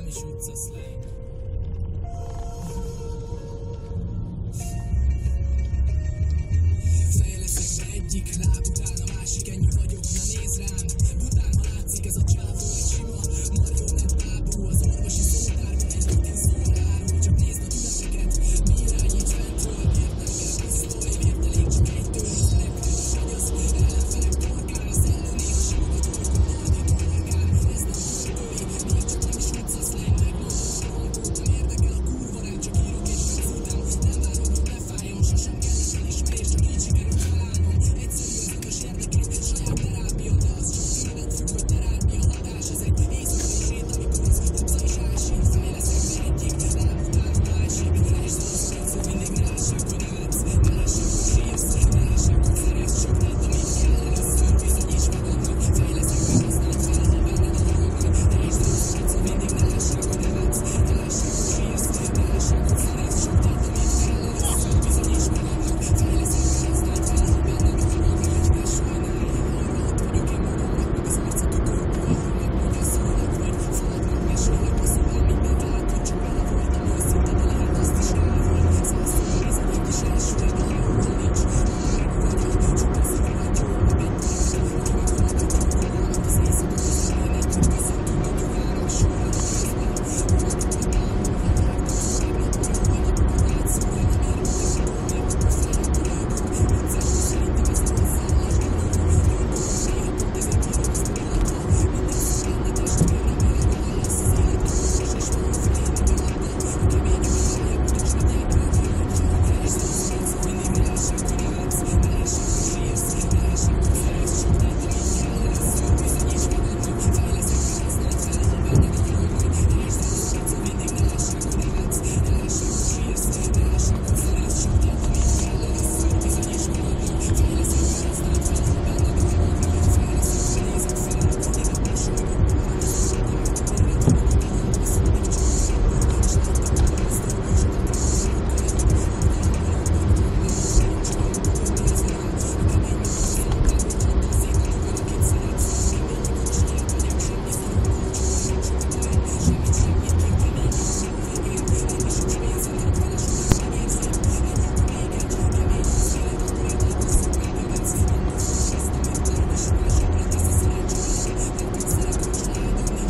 nem is utcaszlány. Fejleszek egyik láb után a másik, ennyi vagyok, na nézd rám. Bután, ha látszik ez a csávó egy sima marionett bábú, az orvosi szótár, de egy rutin szól árul. Csak nézd a tüneteket, mi irányít fentről. Miért nem kell pisztoly, miért elég csak egy től. Az erekkel a sagyasz, ellenfelek torkán. A szellő néha simog a torkon, ordító orgán. Ez nem költői, még csak nem is utcaszlány. Megmondom a hangút, nem érdekel a kurva rend. Csak írok és megfújtam, nem várom, hogy lefájjon. Sosem kellett elismerés, csak így sikerült találnom. Egyszerű az ötös érdekét, saját terápia, de az csak tőled függ, hogy terápia hatás. Ez egy éjszakai sét, amikor az utca is ásít. Fejleszek egyik láb után a másik. Felejtsd el az arcú, mindig ne lássák, hogy nevetsz. Ne lássák, hogy sírsz, ne lássák, hogy szeretsz. Csak tedd, amit kell először, bizonyíts magadnak. Fejleszek, használd fel, ha benned a hang van. Felejtsd el az arcú, mindig ne lássák, hogy nevetsz. Ne lássák, hogy sírsz, ne lássák, hogy szeretsz. Csak tedd, amit kell először, bizonyíts magadnak. Fejleszek, használd fel, ha benned a hang van. Ne sajnálj, arra ott vagyok én magamnak, meg az arcotokról. Ahol megmondja szólnak, vagy falaknak mesélek a szobán, mindent látod, csak vele voltam őszinte, de lehet azt is elvol. Százszor nézedek is elsőleg, a hajóval nincs. Megvagyod, csak az irat jó, meg egy tárgy. Aki megoldod a torkolámat, az éjszaka közepén egy tűk közöttünk a dugának során a közben. Voltak a támon, ha vágtak a regnapok, a holnapokat átszúrja, nem érdekel a tómért, a fejlett a lőkök. Vicces, szerintem ez nem hozzáállás, de jó. Döntök, néha pont ezért hírom ezt a gyalattal. Minden szakálna testvére, remélem hallasz az életben most, és van felé nagyon adna. A kemény övelája, mutasd meg gyertől, ki vagy. Felejtsd el az arcú, mindig ne lássák, hogy nevetsz. Ne lássák, hogy sírsz, ne lássák, hogy szeretsz. Csak tedd, amit kell először, bizonyíts magadnak. Fejleszek, használd fel, ha benned a hang van. Felejtsd el az arcú, mindig ne lássák, hogy nevetsz. Ne lássák, hogy sírsz, ne lássák, hogy szeretsz. Csak tedd, amit kell először, bizonyíts magadnak. Fejleszek, használd fel, ha benned a hang van. Fejleszek, nézek fel, ide mosolygok, talán az agyadják. Tényleg tudok a hangba szólni, csak a hangban. És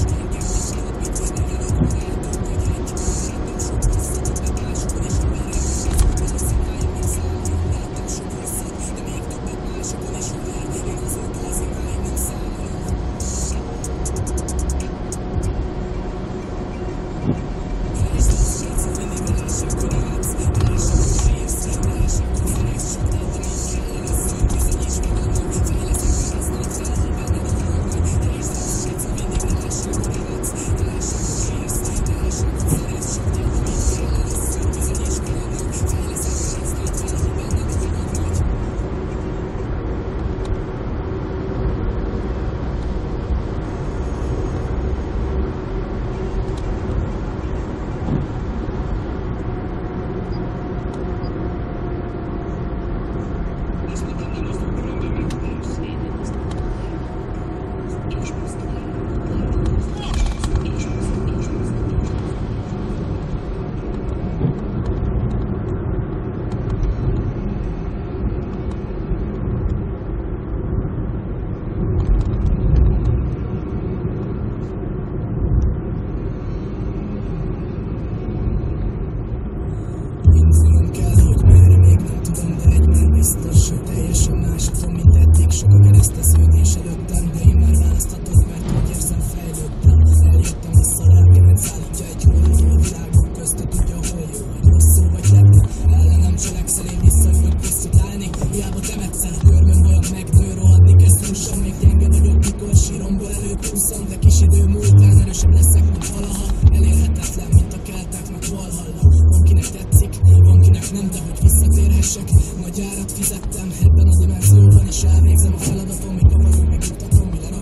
láttam a mozdulni, csak a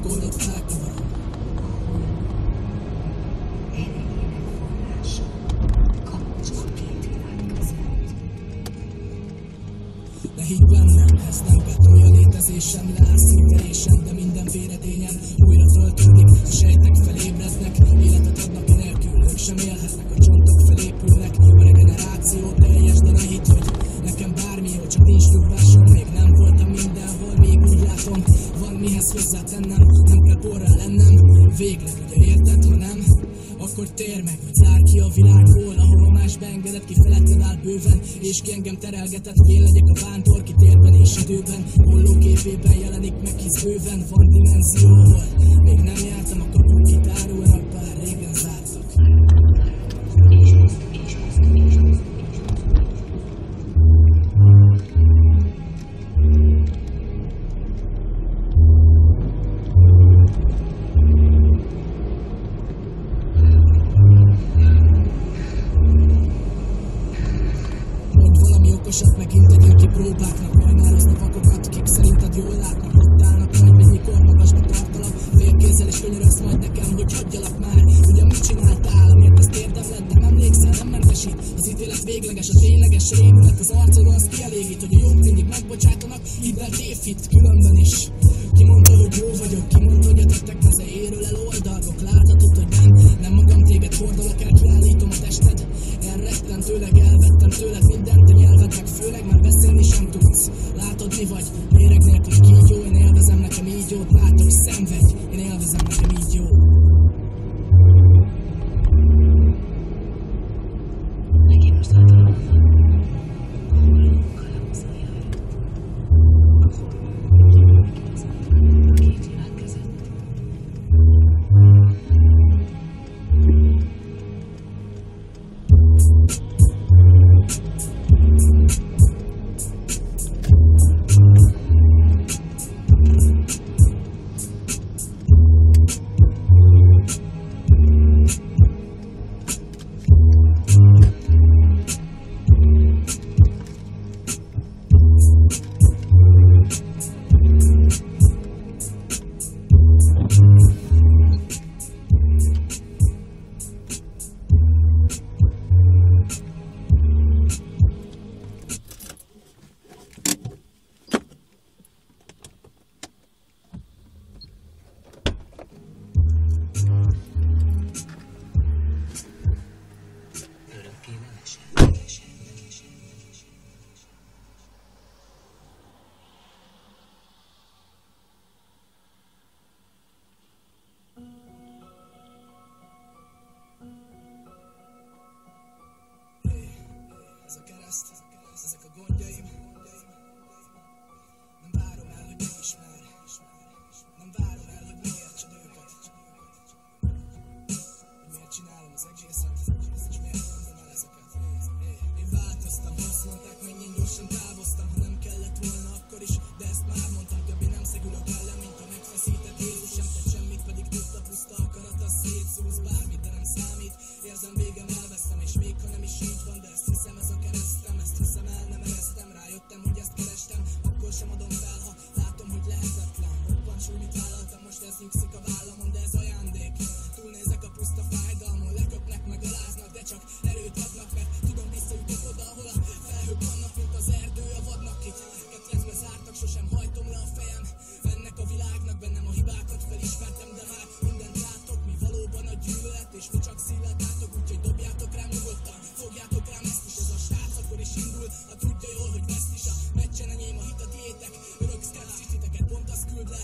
távolsággal. De higgy bennem, ez nem betolja létezésem, leárszíntelésem, de minden véredényem újra föltűnik, a sejtek felébrednek, életet adnak enélkül. hozzátennem, nem kell porrá lennem. Végleg ugye érted, ha nem, akkor tér meg, hogy zár ki a világból, ahova más beengedett, ki feletted áll bőven, és ki engem terelgetett, hogy én legyek a bántor, ki térben és időben, hollóképében jelenik meg hisz bőven, van dimenzió, ahol még nem jártam, a kapuk kitárulnak, bár régen zártak. Megint tegyen ki próbáknak, hajnároznak vakokat, kik szerinted jól látnak, ott állnak majd mennyikor magasba tartalak, félkézzel és könyörögsz majd nekem, hogy hagyjalak már. Ugye mit csináltál, amiért ezt érdemled, nem emlékszel, nem mentesít. Az ítélet végleges, a tényleges rémület az arcodon, az kielégít, hogy a jók mindig megbocsátanak, hidd el tévhit különben is. Ki mondta, hogy jó vagyok, ki mondta, hogy a tettek meze érül el oldalgok, láthatod, hogy nem magam téged hordolok el, kiállítom a tested. Elrettentőleg elvettem tőled mindent, a nyelved meg főleg már beszélni sem tudsz. Látod mi vagy, méreg nélkül kígyó, én élvezem nekem így jót, látok szenvedj, én élvezem nekem így jó. Neki most látom, hollók halomzójai, ahol kivezettek a két világ között. Ez a kereszt, ezek a gondjaim. Nem várom el, hogy megismerj. Nem várom el, hogy megértsed őket. Hogy miért csinálom az egészet, és miért mondom el ezeket. Én változtam, azt mondták, mennyien gyorsan távoztam. Ha nem kellett volna, akkor is, de ezt már mondtam. Többé nem szegülök ellen, mint a megfeszített Jézus. Sem tett semmit, pedig tudta, puszta akarat, az szétszúz bármit, de nem számít. Érzem, végem elvesztem, és még ha nem is így van, de ezt hiszem, ez a keresztem, ezt hiszem, el nem ereztem. Rájöttem, hogy ezt kerestem, akkor sem adom fel, ha látom, hogy lehetetlen. Roppant súlyt vállaltam, most ez nyugszik a vállamon, de ez ajándék. Túlnézek a puszta fájdalmon, leköpnek, meg aláznak, de csak erőt adnak, mert tudom, visszajutok oda, ahol a felhők vannak, mint az erdő a vadnak, itt ketrecbe zártak, sosem hajtom le a fejem. Ennek a világnak bennem a hibákat felismertem, de már mindent látok, mi valóban a gyűlölet, és mi csak szílet látok, úgyhogy dobjátok rám nyugodtan, fogjátok rám ezt is, ez a srác akkor is indul, ha tudja jól, hogy veszt is a meccsen enyém, a hit a tiétek, örök szkepszisiteket pont azt küld le,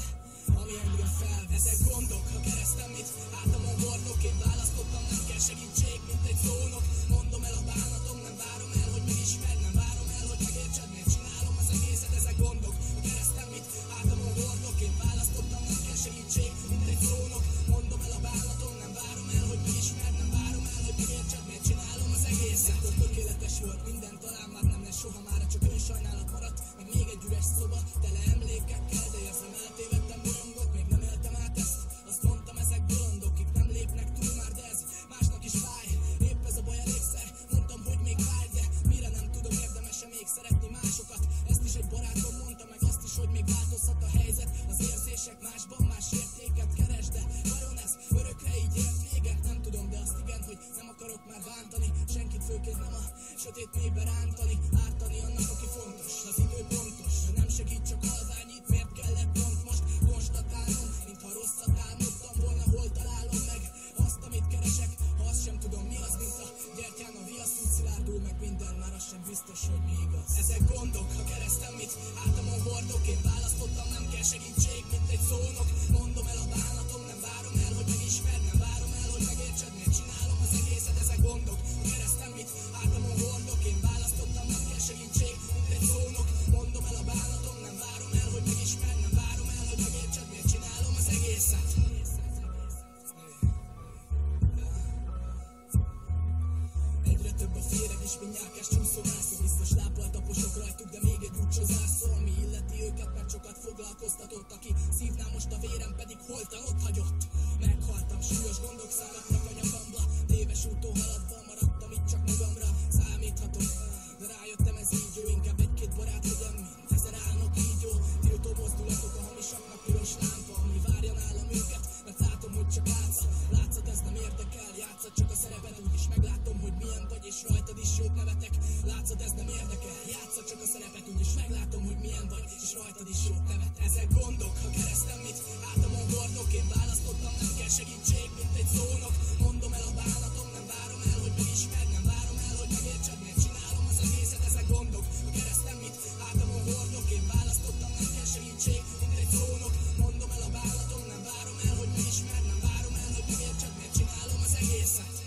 ami engem fel. Ezek gondok, ha keresztem mit, hátamon hordok, én választottam, nem kell segítség, mint egy szónok, mondom el a bánatom, nem várom el, hogy megismerd, nem várom el, hogy megértsed, miért csinálom az egészet, ezek gondok, ha keresztem mit, hátamon hordok, én választottam, nem kell segítség, mint egy szónok, mondom el a bánatom, nem várom el, hogy megismerd, nem várom el, hogy megértsed, miért csinálom az egészet. Akkor tökéletes volt minden, talán már nem lesz soha, mára csak önsajnálat maradt, meg még egy üres szoba, tele emlékekkel, de érzem, eltévedtem, bolyongok, még nem éltem át ezt. Azt mondtam, ezek bolondok, kik nem lépnek túl már, de ez másnak is fáj. Épp ez a baj elégszer, mondtam, hogy még várj, de mire nem tudom, érdemes-e még szeretni másokat. Ezt is egy barátom mondta, meg azt is, hogy még változhat a helyzet. Az érzések másban más értéket keres, de vajon ez örökre így ért véget? Nem tudom, de azt igen, hogy nem akarok már bántani senkit, főként nem a sötét mélybe rántani, ártani annak, aki fontos. Az idő pontos, de nem segít, csak halványít, miért kellett pont most konstatálnom, mintha rosszat álmodtam volna, hol találom meg azt, amit keresek, ha azt sem tudom, mi az, mint a gyertyán a viasz úgy szilárdul alakul meg minden, már az sem biztos, hogy mi igaz. Ezek gondok, ha keresztem mit hátamon hordok, én választottam, nem kell segítség, mint egy szónok. Mondom el a bánatom, nem várom el, hogy megismerd, nem várom el, hogy megértsed, miért csinálom az egészet. Ezek gondok, ha keresztem mit hátamon hordok, én választottam, nem kell segítség, mint egy szónok. Mondom el a bánatom, nem várom el, hogy megismerd, nem várom el, hogy megértsed, miért csinálom az egészet. Egyre több a féreg és mindnyákás csúszóvászó. Biztos lábbal taposok rajtuk, de még egy úcsozászó, ami illeti őket, mert sokat foglalkoztatott. Aki szívná most a vérem, pedig holtan ott hagyott. Meghaltam, súlyos gondok szállhatnak a nyakamba. Téves úton haladva maradtam itt csak magamra. Számíthatok, de rájöttem, ez így jó. Inkább egy-két barát legyen, mint ezer állnok, így jó. Tiltó mozdulatok a hamisaknak, piros lámpa, ami várja nálam őket, mert látom, hogy csak látszat, ez nem érdekel. Játszad csak a szerepet, úgyis meglátom, hogy milyen vagy, és rajtad is jót nevetek. Látszad, ez nem érdekel. Játszad csak a szerepet, úgyis meglátom, hogy milyen vagy, és rajtad is jót nevet. Ezek gondok, ha keresztem mit hátamon hordok, én választottam, nem kell segítség, mint egy szónok. Mondom el a bánatom, nem várom el, hogy megismerd, nem várom el, hogy megértsed, miért csinálom az egészet. Ezek gondok, ha keresztem mit hátamon hordok, én választottam, nem kell segítség, mint egy szónok. Mondom el a bánatom, nem várom el, hogy megismerd, nem várom el, hogy megértsed, miért csinálom az egészet.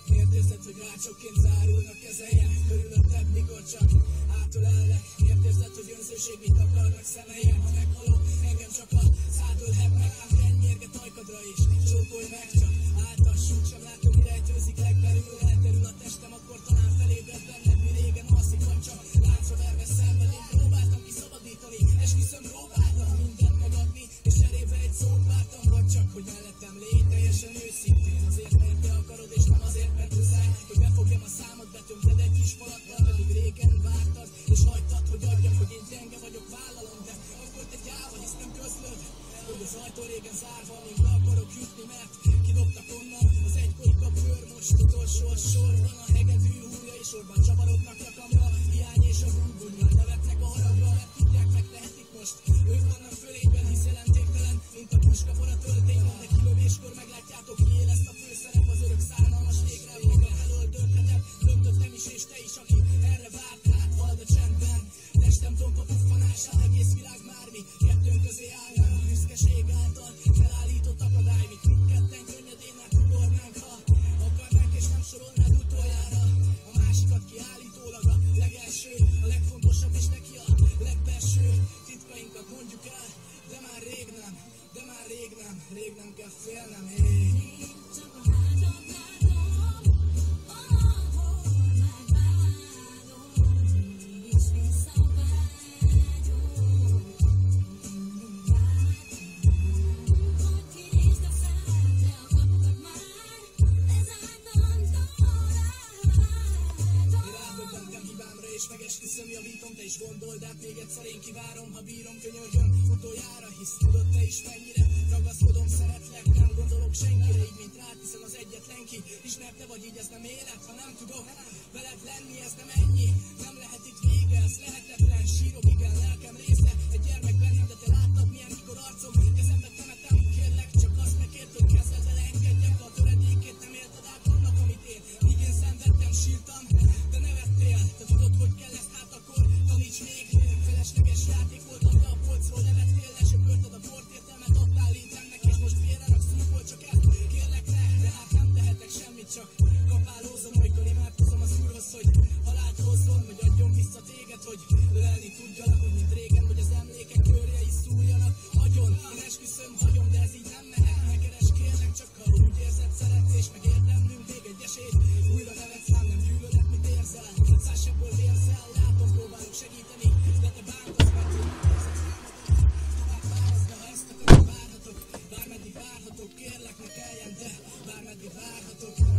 Kérdezed, hogy rácsokként zárulnak ezejem körülötted, mikor csak átölellek. Miért érzed, hogy önzőség mit akarnak szemeim? Ha meghalok, engem csak a szád ölhet meg. Hát menj mérget ajkadra is, csókolj meg csak. Áltassuk, sem látom, mi rejtőzik legbelül. Elterül a testem, akkor talán felébred benned, mi régen alszik, vagy csak láncra verve szemben. Én próbáltam kiszabadítani, esküszöm, próbáltam mindent megadni, és cserébe egy szót vártam, vagy csak, hogy mellettem légy teljesen őszintén. Azért, mert te akarod, és nem azért, mert muszáj, hogy befogjam a számot, betömted egy kis falattal, pedig régen vártad, és hagytad, hogy adjam, hogy én gyenge vagyok, vállalom, de akkor te gyáva vagy, ezt nem közlöd, hogy az ajtó régen zárva, még be akarok jutni, mert kidobtak onnan, az egykori kapőr, most utolsó a sorban, a hegedű húrja és sorban csavarodnak nyakamra, hiány és a búbúnyban nevetnek a haragra, mert tudják, megtehetik most, ők vannak fölében, hisz jelentéktelen, mint a puskapor a töltényben, de kilövéskor meglátjátok, ki él ezt a főszerep, az örök szánalmas végre, maga elől dönthetem, döntöttem is, és te is, aki erre várt, hát halad a csendben, testem tompa puffanásán, egész világ már mi, kettőnk közé állnánk, büszkeség által felállított akadály, mi trükketten, könnyedén átugornánk, ha akarnánk, és nem sorolnád utoljára, a másikat kiállítólag a legelső, a legfontosabb, és neki a legbelső, titkainkat mondjuk el, de már rég nem, rég nem kell félnem, hé. Csak a házat látom, ahol megválom, és visszavágyom. Mindig látom, hogy kinézd a szemed, le a kapukat már, lezártam tovább. Én rádöbbentem hibámra, és megesküszöm, javítom, te is gondold át, még egyszer én kivárom, ha bírom, könyörgöm utoljára, hisz tudod te is mennyire ragaszkodom, szeretlek, nem gondolok senkire, így mint rád, hiszen az egyetlen ki, ismert te vagy, így ez nem élet, ha nem tudok veled lenni, ez nem ennyi, nem lehet itt vége, ez lehetetlen, sírok, igen, lelkem része, egy gyermek bennem, de te láttad milyen, mikor arcom, kezembe temetem, kérlek, csak azt megkért, hogy kezded el engedjek, a töredékét nem élted át annak, amit míg én szenvedtem, sírtam, de nevettél, te tudod, hogy kell ezt, hát akkor taníts még, felesleges játék volt, adta a polcról, nevettél, lesöpörted a portértelmet, adtál létemnek, és most félre raksz, szurkolt csak el, kérlek ne, de hát nem tehetek semmit, csak kapálózom, olykor imádkozom az Úrhoz, hogy halált hozzon, vagy adjon vissza téged, hogy ölelni tudjalak, úgy mint régen, vagy az emlék Kérlek ne kelljen, de bármeddig várhatok.